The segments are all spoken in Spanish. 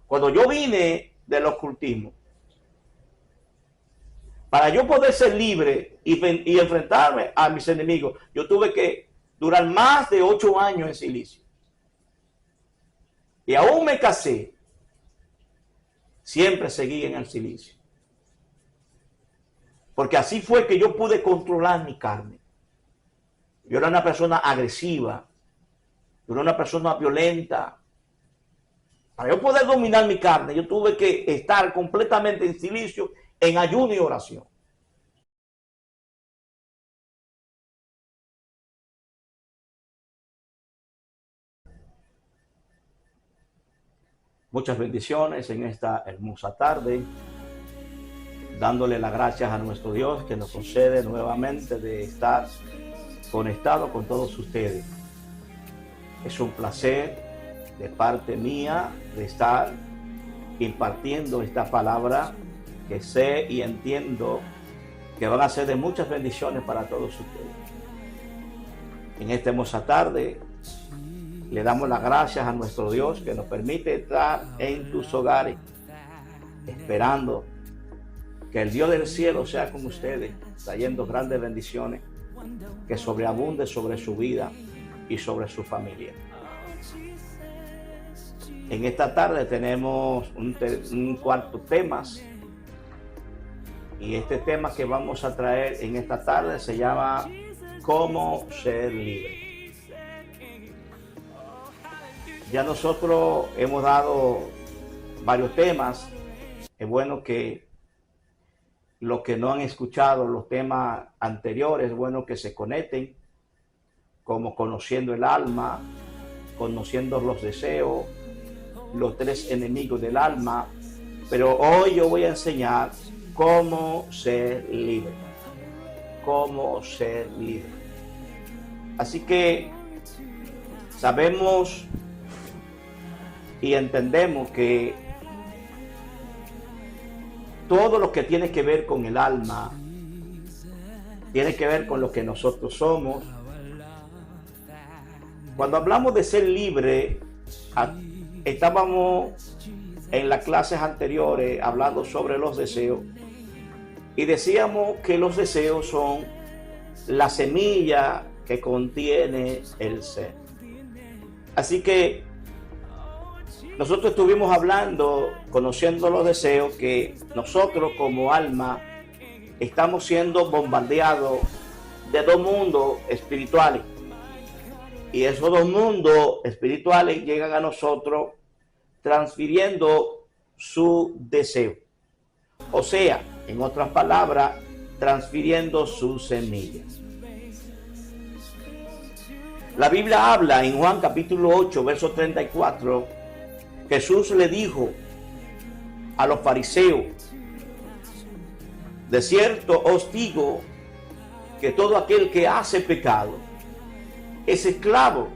Cuando yo vine del ocultismo, para yo poder ser libre y enfrentarme a mis enemigos, yo tuve que durar más de 8 años en silicio. Y aún me casé, siempre seguí en el silicio. Porque así fue que yo pude controlar mi carne. Yo era una persona agresiva, yo era una persona violenta. Para yo poder dominar mi carne, yo tuve que estar completamente en silicio, en ayuno y oración. Muchas bendiciones en esta hermosa tarde, dándole las gracias a nuestro Dios que nos concede nuevamente de estar conectado con todos ustedes. Es un placer de parte mía de estar impartiendo esta palabra que sé y entiendo que van a ser de muchas bendiciones para todos ustedes. En esta hermosa tarde le damos las gracias a nuestro Dios que nos permite estar en tus hogares, esperando que el Dios del cielo sea con ustedes, trayendo grandes bendiciones que sobreabunde sobre su vida y sobre su familia. En esta tarde tenemos un cuarto tema, y este tema que vamos a traer en esta tarde se llama ¿Cómo ser libre? Ya nosotros hemos dado varios temas. Es bueno que los que no han escuchado los temas anteriores, es bueno que se conecten, como conociendo el alma, conociendo los deseos, los 3 enemigos del alma. Pero hoy yo voy a enseñar cómo ser libre. Cómo ser libre. Así que sabemos y entendemos que todo lo que tiene que ver con el alma tiene que ver con lo que nosotros somos. Cuando hablamos de ser libre, estábamos en las clases anteriores hablando sobre los deseos y decíamos que los deseos son la semilla que contiene el ser. Así que nosotros estuvimos hablando, conociendo los deseos, que nosotros como alma estamos siendo bombardeados de 2 mundos espirituales. Y esos 2 mundos espirituales llegan a nosotros transfiriendo su deseo. O sea, en otras palabras, transfiriendo sus semillas. La Biblia habla en Juan capítulo 8, verso 34, Jesús le dijo a los fariseos: de cierto os digo que todo aquel que hace pecado es esclavo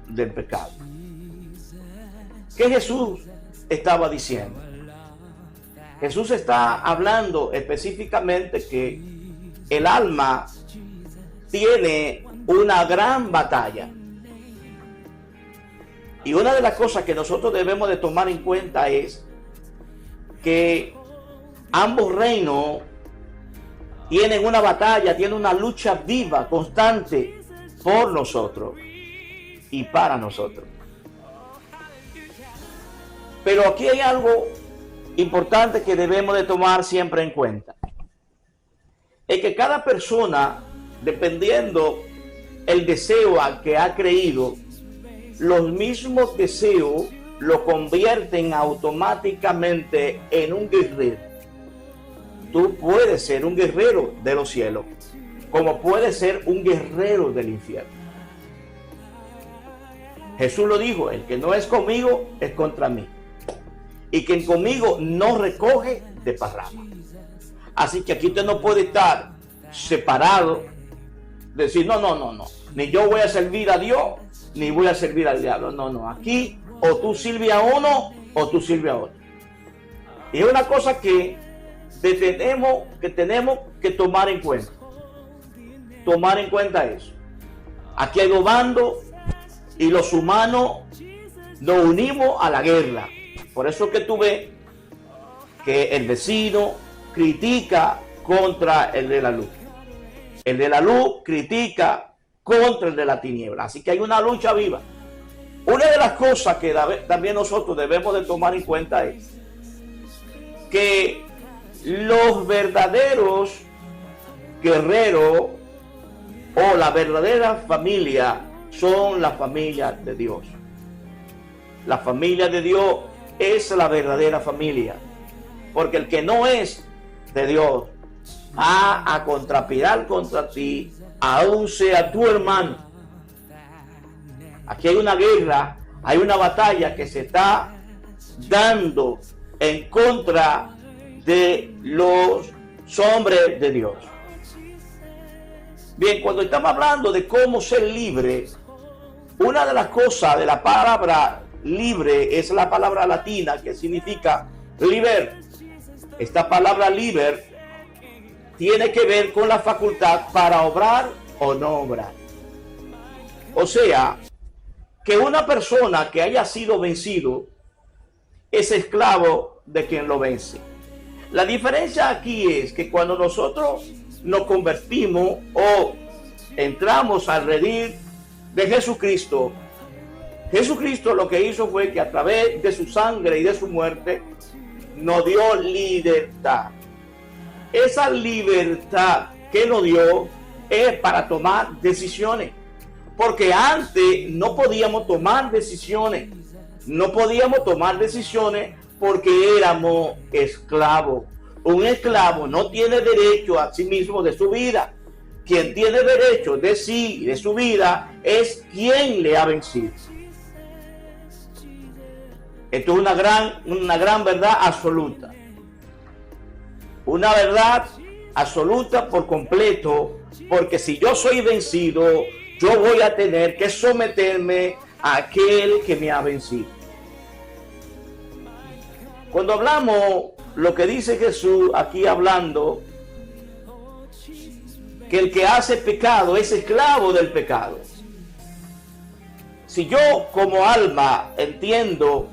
del pecado. ¿Qué Jesús estaba diciendo? Jesús está hablando específicamente que el alma tiene una gran batalla. Y una de las cosas que nosotros debemos de tomar en cuenta es que ambos reinos tienen una batalla, tienen una lucha viva, constante por nosotros y para nosotros. Pero aquí hay algo importante que debemos de tomar siempre en cuenta. Es que cada persona, dependiendo el deseo al que ha creído, los mismos deseos lo convierten automáticamente en un guerrero. Tú puedes ser un guerrero de los cielos, como puedes ser un guerrero del infierno. Jesús lo dijo: el que no es conmigo es contra mí, y quien conmigo no recoge desparrama. Así que aquí usted no puede estar separado, decir no, ni yo voy a servir a Dios, ni voy a servir al diablo. No, aquí o tú sirves a uno o tú sirves a otro. Y es una cosa que tenemos que tomar en cuenta. Tomar en cuenta eso. Aquí hay 2 bandos y los humanos nos unimos a la guerra. Por eso que tú ves que el vecino critica contra el de la luz. El de la luz critica contra el de la tiniebla. Así que hay una lucha viva. Una de las cosas que también nosotros debemos de tomar en cuenta es que los verdaderos guerreros o la verdadera familia son la familia de Dios. La familia de Dios es la verdadera familia. Porque el que no es de Dios va a contrapirar contra ti, aun sea tu hermano. Aquí hay una guerra, hay una batalla que se está dando en contra de los hombres de Dios. Bien, cuando estamos hablando de cómo ser libre, una de las cosas de la palabra libre es la palabra latina que significa liber. Esta palabra liber tiene que ver con la facultad para obrar o no obrar. O sea, que una persona que haya sido vencido es esclavo de quien lo vence. La diferencia aquí es que cuando nosotros nos convertimos o entramos al redil de Jesucristo, Jesucristo lo que hizo fue que a través de su sangre y de su muerte nos dio libertad. Esa libertad que nos dio es para tomar decisiones. Porque antes no podíamos tomar decisiones. No podíamos tomar decisiones porque éramos esclavos. Un esclavo no tiene derecho a sí mismo de su vida. Quien tiene derecho de sí y de su vida es quien le ha vencido. Esto es una gran verdad absoluta. Una verdad absoluta por completo, porque si yo soy vencido, yo voy a tener que someterme a aquel que me ha vencido. Cuando hablamos lo que dice Jesús aquí hablando, que el que hace pecado es esclavo del pecado. Si yo como alma entiendo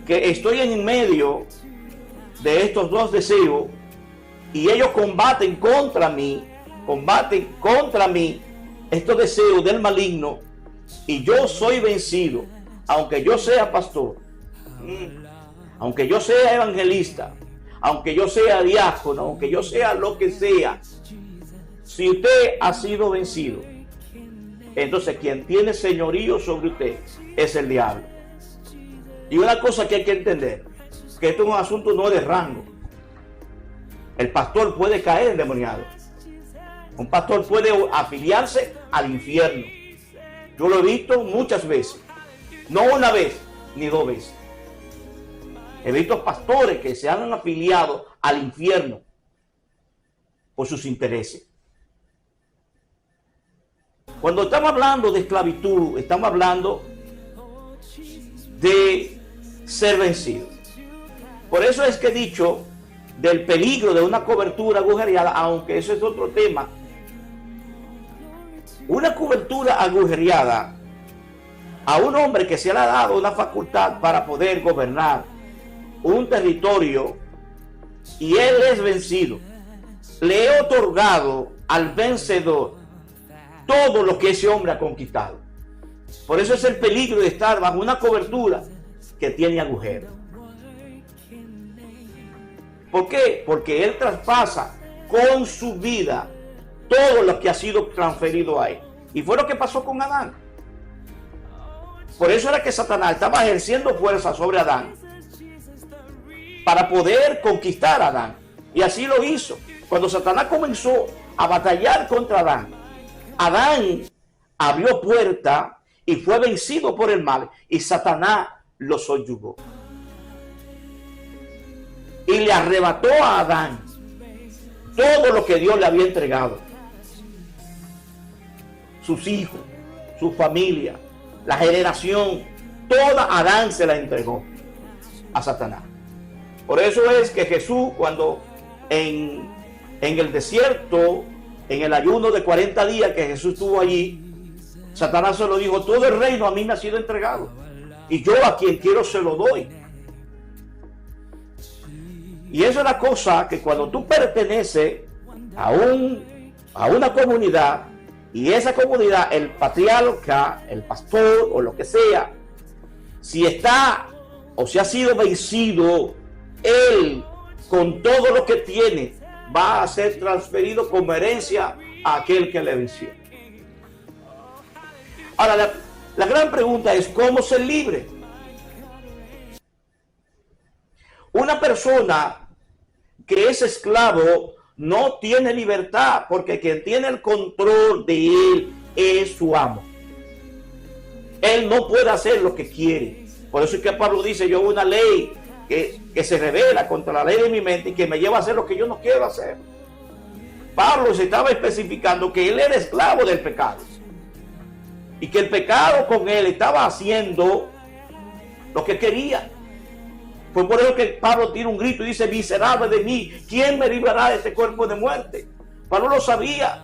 que estoy en medio de estos dos deseos y ellos combaten contra mí estos deseos del maligno, y yo soy vencido, aunque yo sea pastor, aunque yo sea evangelista, aunque yo sea diácono, aunque yo sea lo que sea, si usted ha sido vencido, entonces quien tiene señorío sobre usted es el diablo. Y una cosa que hay que entender, que esto es un asunto no de rango. El pastor puede caer endemoniado. Un pastor puede afiliarse al infierno. Yo lo he visto muchas veces. No una vez, ni dos veces. He visto pastores que se han afiliado al infierno por sus intereses. Cuando estamos hablando de esclavitud, estamos hablando de ser vencido. Por eso es que he dicho del peligro de una cobertura agujereada, aunque eso es otro tema. Una cobertura agujereada a un hombre que se le ha dado una facultad para poder gobernar un territorio y él es vencido. Le he otorgado al vencedor todo lo que ese hombre ha conquistado. Por eso es el peligro de estar bajo una cobertura que tiene agujeros. ¿Por qué? Porque él traspasa con su vida todo lo que ha sido transferido a él. Y fue lo que pasó con Adán. Por eso era que Satanás estaba ejerciendo fuerza sobre Adán para poder conquistar a Adán. Y así lo hizo. Cuando Satanás comenzó a batallar contra Adán, Adán abrió puerta y fue vencido por el mal. Y Satanás lo subyugó. Y le arrebató a Adán todo lo que Dios le había entregado. Sus hijos, su familia, la generación, toda Adán se la entregó a Satanás. Por eso es que Jesús, cuando en el desierto, en el ayuno de 40 días que Jesús estuvo allí, Satanás se lo dijo: todo el reino a mí me ha sido entregado. y yo a quien quiero se lo doy. Y eso es la cosa que cuando tú perteneces a una comunidad, y esa comunidad, el patriarca, el pastor o lo que sea, si está o si ha sido vencido, él con todo lo que tiene va a ser transferido como herencia a aquel que le venció. Ahora, la gran pregunta es ¿cómo ser libre? Una persona que es esclavo no tiene libertad, porque quien tiene el control de él es su amo. Él no puede hacer lo que quiere. Por eso es que Pablo dice, yo hago una ley que se revela contra la ley de mi mente y que me lleva a hacer lo que yo no quiero hacer. Pablo se estaba especificando que él era esclavo del pecado y que el pecado con él estaba haciendo lo que quería. Fue por eso que Pablo tira un grito y dice, miserable de mí, ¿quién me librará de este cuerpo de muerte? Pablo lo sabía,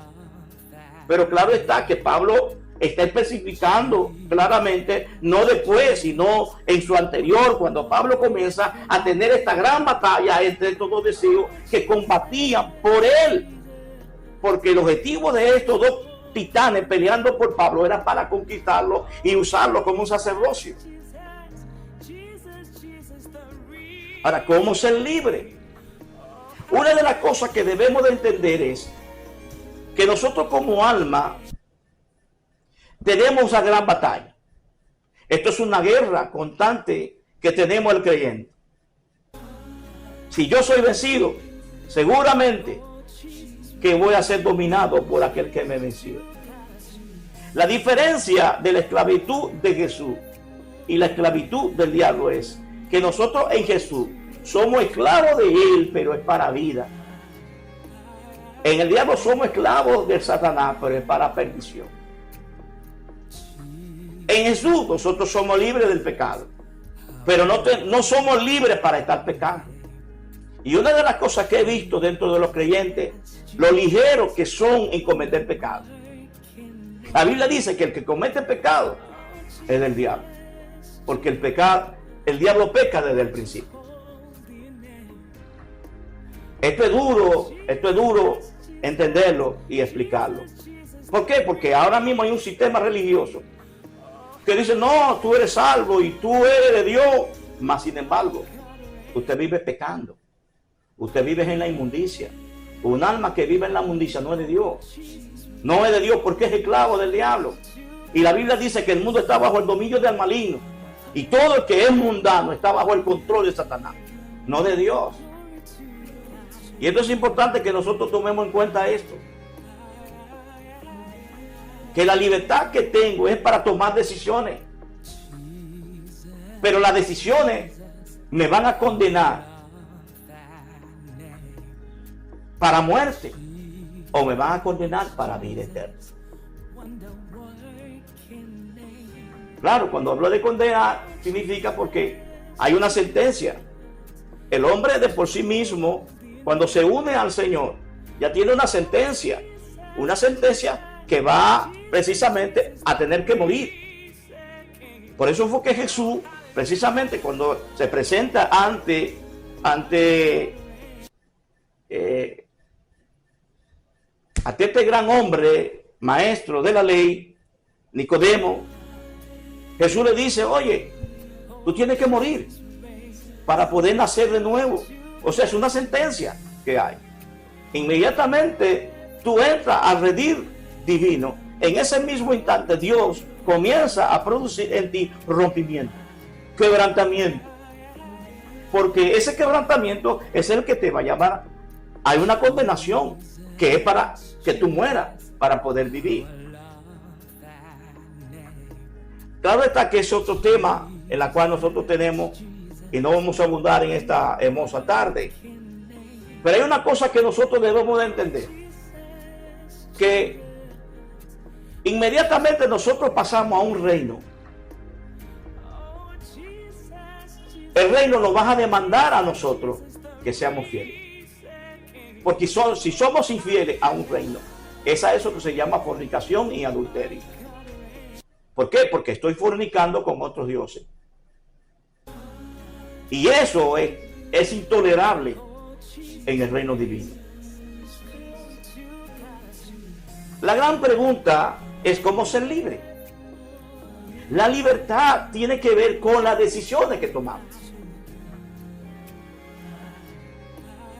pero claro está que Pablo está especificando claramente, no después, sino en su anterior, cuando Pablo comienza a tener esta gran batalla entre estos dos deseos que combatían por él, porque el objetivo de estos dos titanes peleando por Pablo era para conquistarlo y usarlo como un sacerdocio. Ahora, ¿cómo ser libre? Una de las cosas que debemos de entender es que nosotros como alma tenemos una gran batalla. Esto es una guerra constante que tenemos el creyente. Si yo soy vencido, seguramente que voy a ser dominado por aquel que me venció. La diferencia de la esclavitud de Jesús y la esclavitud del diablo es que nosotros en Jesús somos esclavos de él, pero es para vida. En el diablo somos esclavos de Satanás, pero es para perdición. En Jesús nosotros somos libres del pecado, pero no somos libres para estar pecando. Y una de las cosas que he visto dentro de los creyentes, lo ligeros que son en cometer pecado. La Biblia dice que el que comete pecado es del diablo, porque el diablo peca desde el principio. Esto es duro entenderlo y explicarlo. ¿Por qué? Porque ahora mismo hay un sistema religioso que dice, no, tú eres salvo y tú eres de Dios, mas sin embargo, usted vive pecando. Usted vive en la inmundicia. Un alma que vive en la inmundicia no es de Dios. No es de Dios porque es esclavo del diablo. Y la Biblia dice que el mundo está bajo el dominio del maligno. Y todo el que es mundano está bajo el control de Satanás, no de Dios. Y esto es importante que nosotros tomemos en cuenta esto. Que la libertad que tengo es para tomar decisiones. Pero las decisiones me van a condenar para muerte o me van a condenar para vida eterna. Claro, cuando hablo de condenar significa porque hay una sentencia. El hombre de por sí mismo, cuando se une al Señor, ya tiene una sentencia que va precisamente a tener que morir. Por eso fue que Jesús, precisamente cuando se presenta ante este gran hombre, maestro de la ley, Nicodemo, Jesús le dice, oye, tú tienes que morir para poder nacer de nuevo. O sea, es una sentencia que hay. Inmediatamente tú entras al redil divino. En ese mismo instante Dios comienza a producir en ti rompimiento, quebrantamiento. Porque ese quebrantamiento es el que te va a llevar. Hay una condenación que es para que tú mueras para poder vivir. Claro está que es otro tema en la cual nosotros tenemos y no vamos a abundar en esta hermosa tarde. Pero hay una cosa que nosotros debemos de entender, que inmediatamente nosotros pasamos a un reino. El reino nos va a demandar a nosotros que seamos fieles. Porque si somos infieles a un reino, es a eso que se llama fornicación y adulterio. ¿Por qué? Porque estoy fornicando con otros dioses. Y eso es intolerable en el reino divino. La gran pregunta es cómo ser libre. La libertad tiene que ver con las decisiones que tomamos.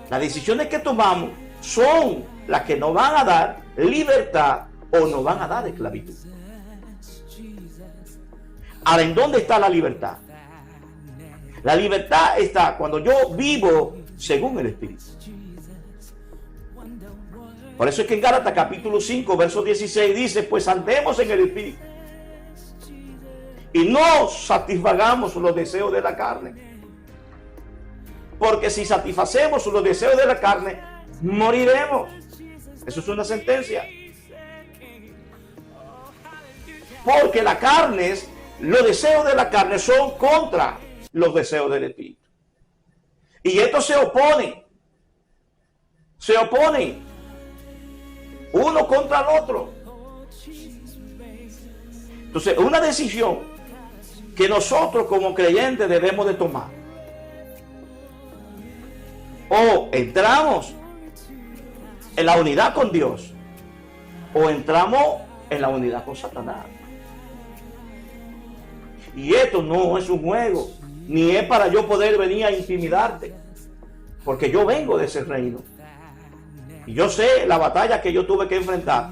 Las decisiones que tomamos son las que nos van a dar libertad o nos van a dar esclavitud. Ahora, ¿en dónde está la libertad? La libertad está cuando yo vivo según el Espíritu. Por eso es que en Gálatas capítulo 5, verso 16 dice, pues andemos en el Espíritu y no satisfagamos los deseos de la carne. Porque si satisfacemos los deseos de la carne, moriremos. Eso es una sentencia. Porque la carne, los deseos de la carne son contra los deseos del Espíritu. Y estos se oponen. Se oponen. Uno contra el otro. Entonces, una decisión que nosotros como creyentes debemos de tomar. O entramos en la unidad con Dios, o entramos en la unidad con Satanás. Y esto no es un juego, ni es para yo poder venir a intimidarte, porque yo vengo de ese reino. Y yo sé la batalla que yo tuve que enfrentar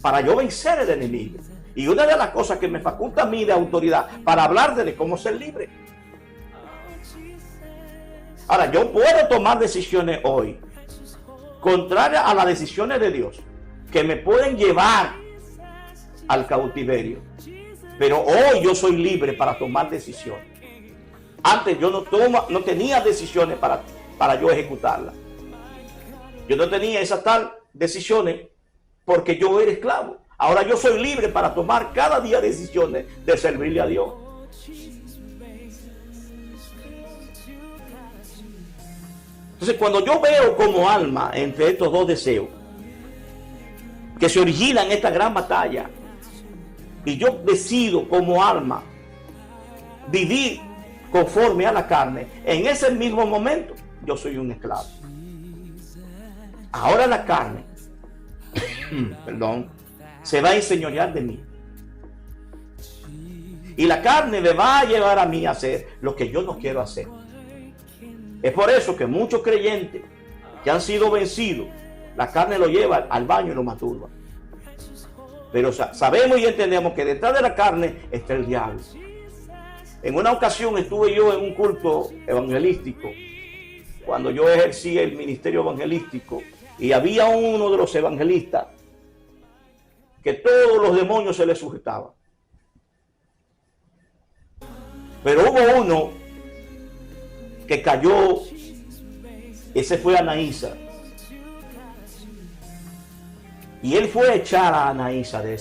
para yo vencer el enemigo. Y una de las cosas que me faculta a mí de autoridad para hablar de cómo ser libre. Ahora, yo puedo tomar decisiones hoy contrarias a las decisiones de Dios, que me pueden llevar al cautiverio. Pero hoy yo soy libre para tomar decisiones. Antes yo no tenía decisiones para yo ejecutarlas. Yo no tenía esas tal decisiones porque yo era esclavo. Ahora yo soy libre para tomar cada día decisiones de servirle a Dios. Entonces, cuando yo veo como alma entre estos dos deseos que se originan en esta gran batalla, y yo decido como alma vivir conforme a la carne, en ese mismo momento yo soy un esclavo. Ahora la carne, se va a enseñorear de mí. Y la carne me va a llevar a mí a hacer lo que yo no quiero hacer. Es por eso que muchos creyentes que han sido vencidos, la carne lo lleva al baño y lo masturba. Pero sabemos y entendemos que detrás de la carne está el diablo. En una ocasión estuve yo en un culto evangelístico, cuando yo ejercía el ministerio evangelístico, y había uno de los evangelistas que todos los demonios se le sujetaban. Pero hubo uno que cayó, ese fue Anaísa. Y él fue a echar a Anaísa de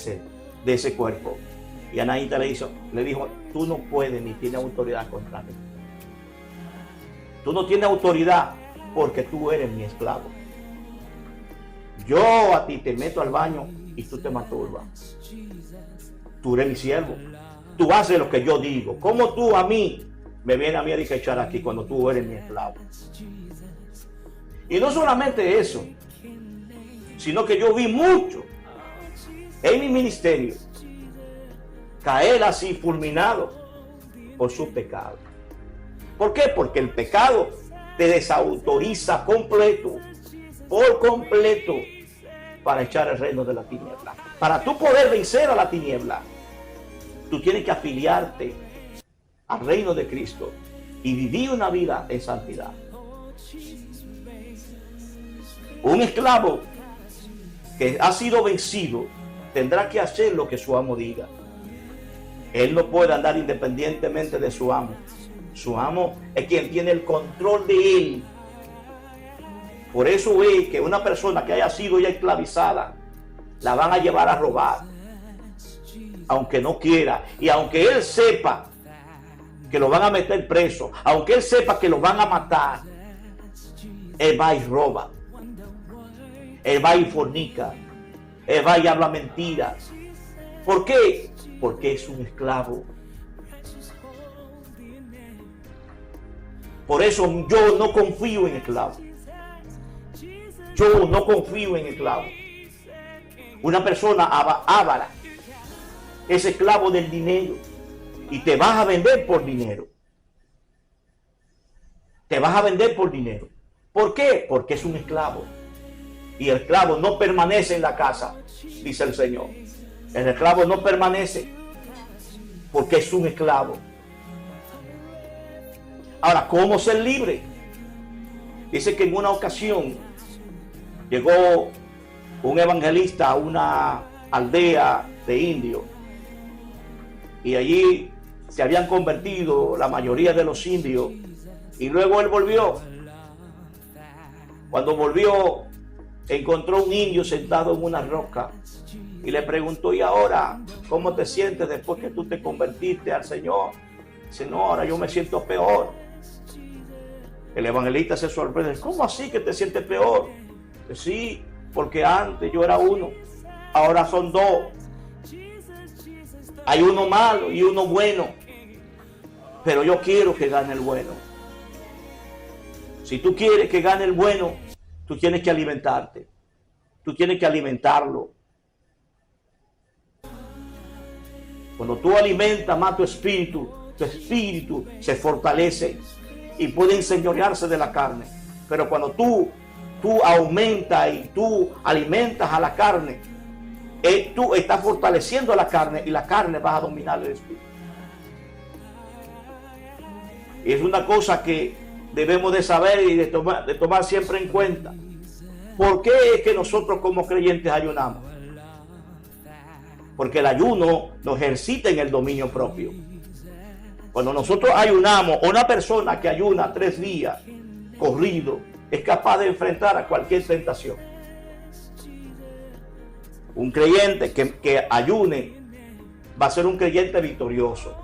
ese cuerpo. Y Anaísa le dijo, tú no puedes ni tienes autoridad contra mí. Tú no tienes autoridad porque tú eres mi esclavo. Yo a ti te meto al baño y tú te masturbas. Tú eres mi siervo. Tú haces lo que yo digo. ¿Cómo tú a mí me vienes a mí a echar aquí cuando tú eres mi esclavo? Y no solamente eso, sino que yo vi mucho en mi ministerio caer así fulminado por su pecado. ¿Por qué? Porque el pecado te desautoriza por completo, para echar el reino de la tiniebla. Para tú poder vencer a la tiniebla, tú tienes que afiliarte al reino de Cristo y vivir una vida en santidad. Un esclavo que ha sido vencido tendrá que hacer lo que su amo diga. Él no puede andar independientemente de su amo. Su amo es quien tiene el control de él. Por eso es que una persona que haya sido ya esclavizada, la van a llevar a robar, aunque no quiera. Y aunque él sepa que lo van a meter preso, aunque él sepa que lo van a matar, él va y roba. Él va y fornica. Él va y habla mentiras. ¿Por qué? Porque es un esclavo. Por eso yo no confío en esclavos. Yo no confío en esclavos. Una persona avara es esclavo del dinero y te vas a vender por dinero. Te vas a vender por dinero. ¿Por qué? Porque es un esclavo. Y el esclavo no permanece en la casa, dice el Señor. El esclavo no permanece porque es un esclavo. Ahora, ¿cómo ser libre? Dice que en una ocasión llegó un evangelista a una aldea de indios y allí se habían convertido la mayoría de los indios, y luego él volvió. Cuando volvió, encontró un indio sentado en una roca y le preguntó: ¿y ahora cómo te sientes después que tú te convertiste al Señor? Dice: no, ahora yo me siento peor. El evangelista se sorprende: ¿cómo así que te sientes peor? Dice: sí, porque antes yo era uno, ahora son dos. Hay uno malo y uno bueno, pero yo quiero que gane el bueno. Si tú quieres que gane el bueno, tú tienes que alimentarte. Tú tienes que alimentarlo. Cuando tú alimentas más tu espíritu se fortalece y puede enseñorearse de la carne. Pero cuando tú aumentas y tú alimentas a la carne, tú estás fortaleciendo a la carne y la carne va a dominar el espíritu. Y es una cosa que debemos de saber y de tomar siempre en cuenta. ¿Por qué es que nosotros como creyentes ayunamos? Porque el ayuno nos ejercita en el dominio propio. Cuando nosotros ayunamos, una persona que ayuna 3 días corrido es capaz de enfrentar a cualquier tentación. Un creyente que ayune va a ser un creyente victorioso.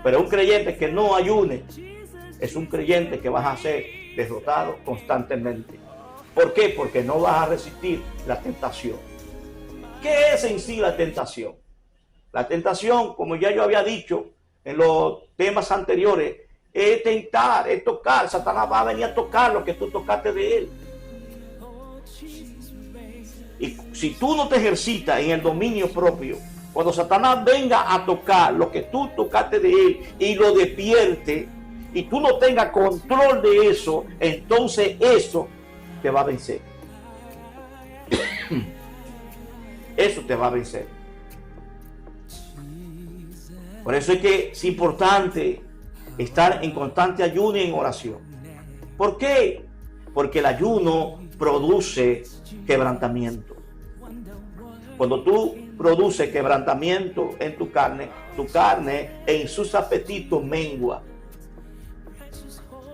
Pero un creyente que no ayune es un creyente que vas a ser derrotado constantemente. ¿Por qué? Porque no vas a resistir la tentación. ¿Qué es en sí la tentación? La tentación, como ya yo había dicho en los temas anteriores, es tentar, es tocar. Satanás va a venir a tocar lo que tú tocaste de él. Y si tú no te ejercitas en el dominio propio, cuando Satanás venga a tocar lo que tú tocaste de él y lo despierte, y tú no tengas control de eso, entonces eso te va a vencer. Eso te va a vencer. Por eso es que es importante estar en constante ayuno y en oración. ¿Por qué? Porque el ayuno produce quebrantamiento. Cuando tú produces quebrantamiento en tu carne en sus apetitos mengua.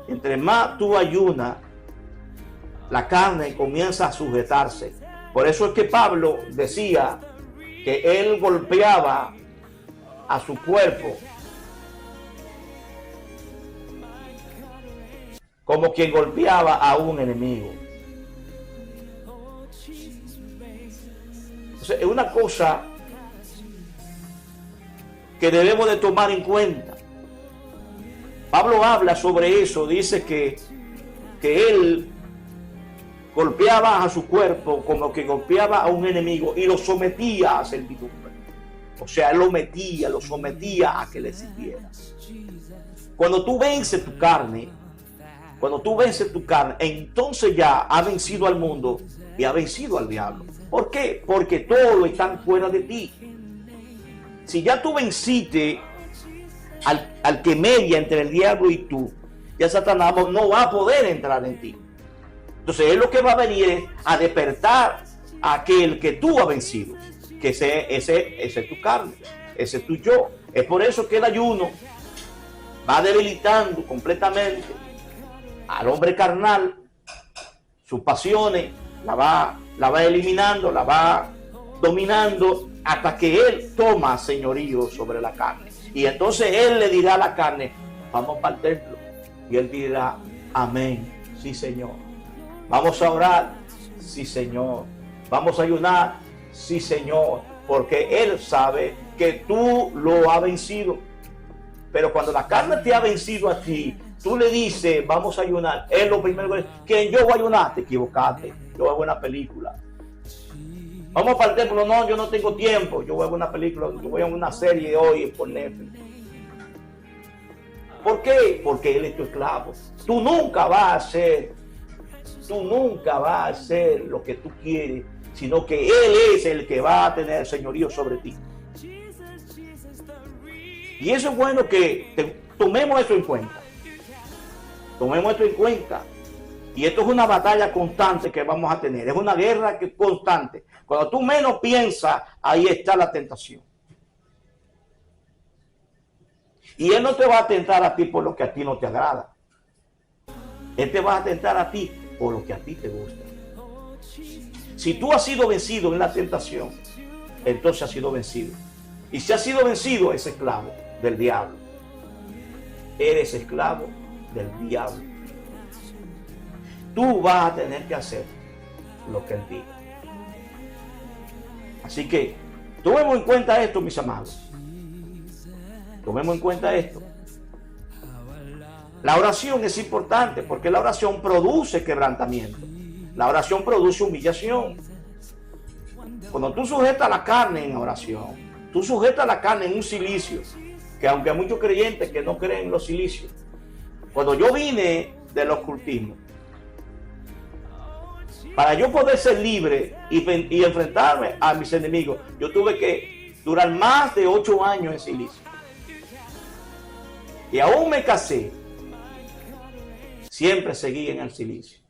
Entre más tú ayunas, la carne comienza a sujetarse. Por eso es que Pablo decía que él golpeaba a su cuerpo como quien golpeaba a un enemigo. Entonces, es una cosa que debemos de tomar en cuenta. Pablo habla sobre eso, dice que él golpeaba a su cuerpo como que golpeaba a un enemigo y lo sometía a servidumbre. O sea, él lo sometía a que le sirviera. Cuando tú vences tu carne, entonces ya ha vencido al mundo y ha vencido al diablo. ¿Por qué? Porque todos están fuera de ti. Si ya tú venciste al que media entre el diablo y tú, ya Satanás no va a poder entrar en ti. Entonces él lo que va a venir es a despertar a aquel que tú has vencido, que ese es tu carne, ese es tu yo. Es por eso que el ayuno va debilitando completamente al hombre carnal, sus pasiones, la va eliminando, la va dominando hasta que él toma señorío sobre la carne. Y entonces él le dirá a la carne: vamos para el templo. Y él dirá: amén, sí Señor. Vamos a orar, sí Señor. Vamos a ayunar, sí Señor. Porque él sabe que tú lo has vencido. Pero cuando la carne te ha vencido a ti, tú le dices, vamos a ayunar, es lo primero que yo voy a ayunar, te equivocaste, yo voy a ver una película. Vamos para el templo, no, yo no tengo tiempo, yo voy a ver una película, yo voy a ver una serie hoy por Netflix. ¿Por qué? Porque él es tu esclavo. Tú nunca vas a hacer lo que tú quieres, sino que él es el que va a tener señorío sobre ti. Y eso es bueno que tomemos eso en cuenta. Tomemos esto en cuenta. Y esto es una batalla constante que vamos a tener. Es una guerra constante. Cuando tú menos piensas, ahí está la tentación. Y él no te va a tentar a ti por lo que a ti no te agrada. Él te va a tentar a ti por lo que a ti te gusta. Si tú has sido vencido en la tentación, entonces has sido vencido. Y si has sido vencido, es esclavo del diablo. Eres esclavo del diablo. Tú vas a tener que hacer lo que él diga. Así que tomemos en cuenta esto, mis amados. Tomemos en cuenta esto. La oración es importante porque la oración produce quebrantamiento. La oración produce humillación. Cuando tú sujetas la carne en oración, tú sujetas la carne en un cilicio, que aunque hay muchos creyentes que no creen en los cilicios. Cuando yo vine del ocultismo, para yo poder ser libre y enfrentarme a mis enemigos, yo tuve que durar más de 8 años en silicio. Y aún me casé, siempre seguí en el silicio.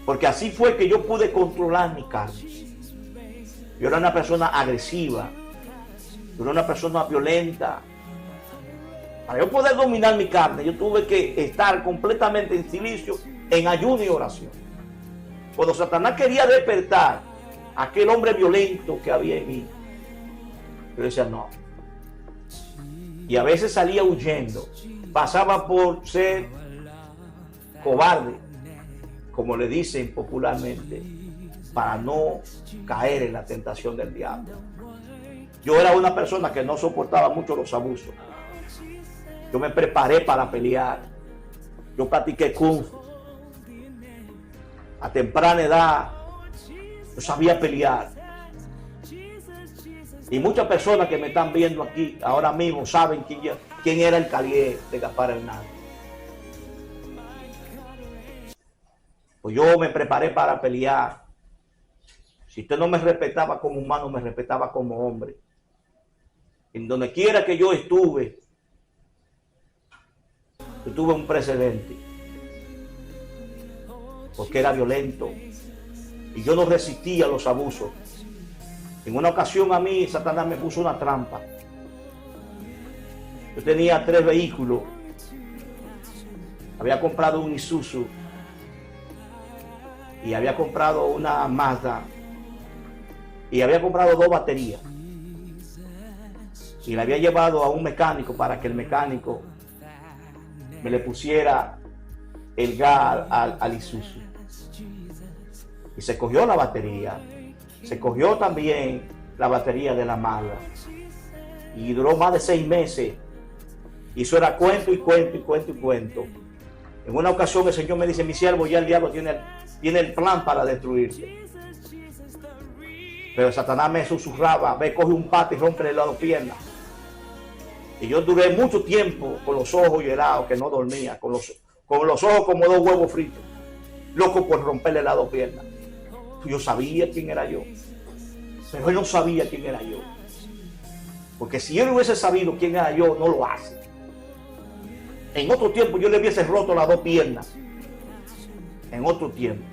Porque así fue que yo pude controlar mi carne. Yo era una persona agresiva, yo era una persona violenta. Para yo poder dominar mi carne, yo tuve que estar completamente en silicio, en ayuno y oración. Cuando Satanás quería despertar a aquel hombre violento que había en mí, yo decía no. Y a veces salía huyendo, pasaba por ser cobarde, como le dicen popularmente, para no caer en la tentación del diablo. Yo era una persona que no soportaba mucho los abusos. Yo me preparé para pelear. Yo practiqué Kung Fu. A temprana edad, yo sabía pelear. Y muchas personas que me están viendo aquí ahora mismo saben quién era el Calié de Gaspar Hernández. Pues yo me preparé para pelear. Si usted no me respetaba como humano, me respetaba como hombre. En donde quiera que yo estuve, yo tuve un precedente. Porque era violento. Y yo no resistía los abusos. En una ocasión a mí, Satanás me puso una trampa. Yo tenía 3 vehículos. Había comprado un Isuzu. Y había comprado una Mazda. Y había comprado 2 baterías. Y le había llevado a un mecánico para que el mecánico me le pusiera el gas al Isuzu. Y se cogió la batería. Se cogió también la batería de la Mazda. Y duró más de 6 meses. Y eso era cuento y cuento y cuento y cuento. En una ocasión el Señor me dice, mi siervo, ya el diablo tiene el plan para destruirte. Pero Satanás me susurraba, ve, coge un pate y rompe las 2 piernas. Y yo duré mucho tiempo con los ojos helados, que no dormía, con los ojos como 2 huevos fritos, loco por romperle las 2 piernas. Yo sabía quién era yo, pero él no sabía quién era yo. Porque si él hubiese sabido quién era yo, no lo hace. En otro tiempo yo le hubiese roto las 2 piernas. En otro tiempo.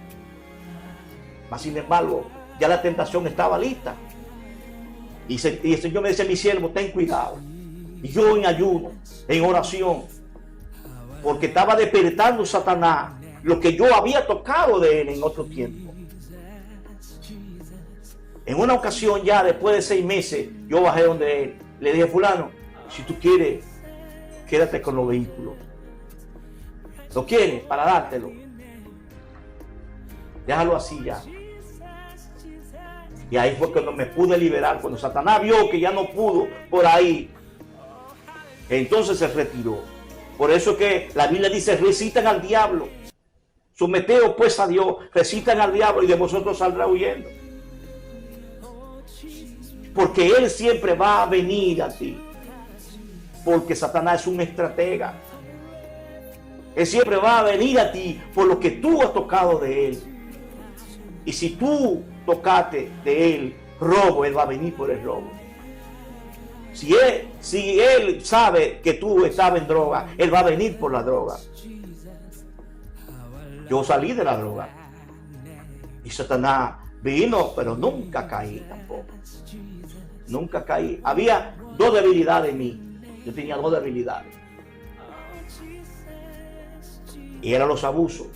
Mas sin embargo, ya la tentación estaba lista. Y el Señor me dice, mi siervo, ten cuidado. Y yo en ayuno, en oración, porque estaba despertando Satanás lo que yo había tocado de él en otro tiempo. En una ocasión ya después de 6 meses, yo bajé donde él. Le dije, fulano, si tú quieres, quédate con los vehículos. ¿Lo quieres? Para dártelo. Déjalo así ya. Y ahí fue cuando me pude liberar. Cuando Satanás vio que ya no pudo por ahí, entonces se retiró. Por eso que la Biblia dice, resistan al diablo. Someteos pues a Dios, resistan al diablo y de vosotros saldrá huyendo. Porque Él siempre va a venir a ti. Porque Satanás es un estratega. Él siempre va a venir a ti por lo que tú has tocado de Él. Y si tú tocaste de Él robo, Él va a venir por el robo. Si él sabe que tú estabas en droga, Él va a venir por la droga. Yo salí de la droga. Y Satanás vino, pero nunca caí tampoco. Nunca caí. Había dos debilidades en mí. Yo tenía dos debilidades. Y eran los abusos.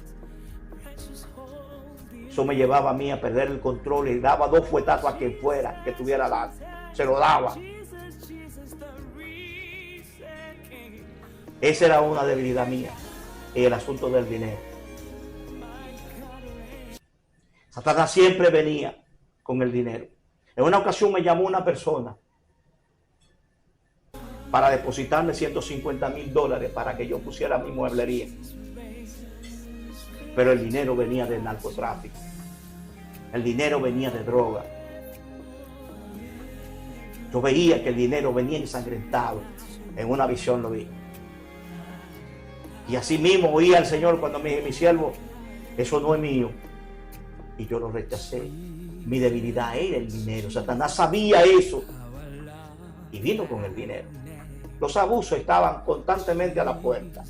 Eso me llevaba a mí a perder el control y daba dos fuetazos a quien fuera que tuviera la. Se lo daba. Esa era una debilidad mía. El asunto del dinero. Satanás siempre venía con el dinero. En una ocasión me llamó una persona para depositarme $150,000 para que yo pusiera mi mueblería. Pero el dinero venía del narcotráfico. El dinero venía de droga. Yo veía que el dinero venía ensangrentado. En una visión lo vi. Y así mismo oía al Señor cuando me dije, mi siervo, eso no es mío. Y yo lo rechacé. Mi debilidad era el dinero. Satanás sabía eso. Y vino con el dinero. Los abusos estaban constantemente a la puerta.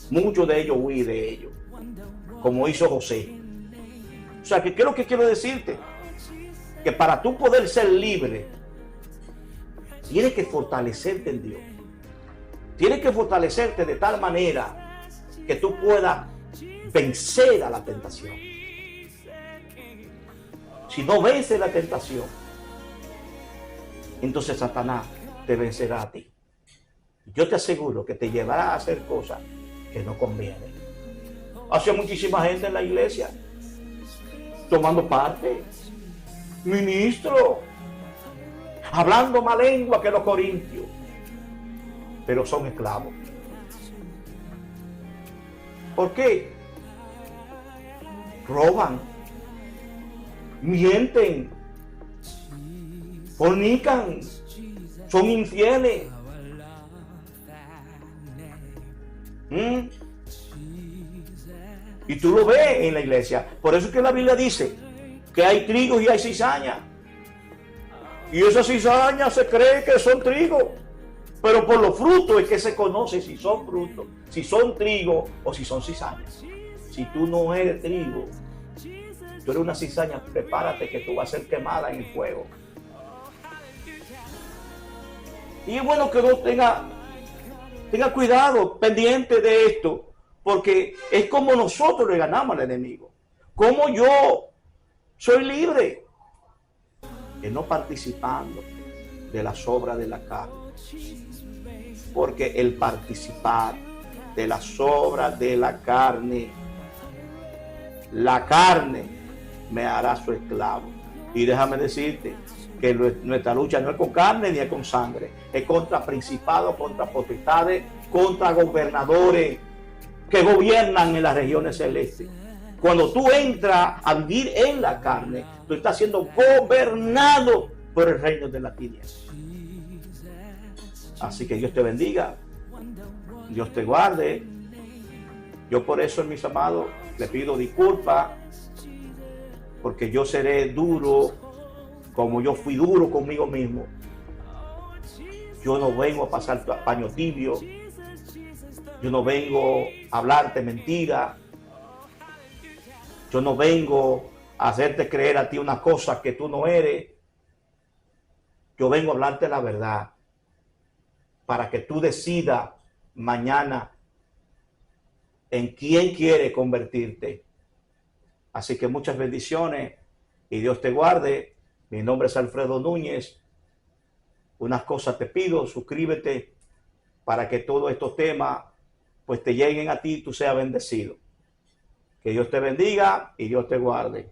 Muchos de ellos huí de ellos. Como hizo José. O sea, ¿qué es lo que quiero decirte? Que para tú poder ser libre, tienes que fortalecerte en Dios. Tienes que fortalecerte de tal manera que tú puedas vencer a la tentación. Si no vences la tentación, entonces Satanás te vencerá a ti. Yo te aseguro que te llevará a hacer cosas que no convienen. Hace muchísima gente en la iglesia tomando parte, ministro, hablando más lengua que los corintios, pero son esclavos. ¿Por qué? Roban, mienten, fornican, son infieles. Y tú lo ves en la iglesia. Por eso es que la Biblia dice que hay trigo y hay cizaña. Y esas cizañas se cree que son trigo. Pero por los frutos es que se conoce si son frutos, si son trigo o si son cizañas. Si tú no eres trigo, tú eres una cizaña, prepárate que tú vas a ser quemada en el fuego. Y es bueno que uno tenga cuidado, pendiente de esto, porque es como nosotros le ganamos al enemigo. Como yo soy libre, que no participando de las obras de la carne. Porque el participar de las obras de la carne me hará su esclavo. Y déjame decirte que nuestra lucha no es con carne ni es con sangre, es contra principados, contra potestades, contra gobernadores que gobiernan en las regiones celestes. Cuando tú entras a vivir en la carne, tú estás siendo gobernado por el reino de la tiniebla. Así que Dios te bendiga, Dios te guarde. Yo por eso, mis amados, le pido disculpas, porque yo seré duro como yo fui duro conmigo mismo. Yo no vengo a pasar paño tibio. Yo no vengo a hablarte mentira. Yo no vengo a hacerte creer a ti una cosa que tú no eres. Yo vengo a hablarte la verdad para que tú decidas mañana en quién quiere convertirte. Así que muchas bendiciones y Dios te guarde. Mi nombre es Alfredo Núñez. Unas cosas te pido, suscríbete para que todos estos temas pues te lleguen a ti y tú seas bendecido. Que Dios te bendiga y Dios te guarde.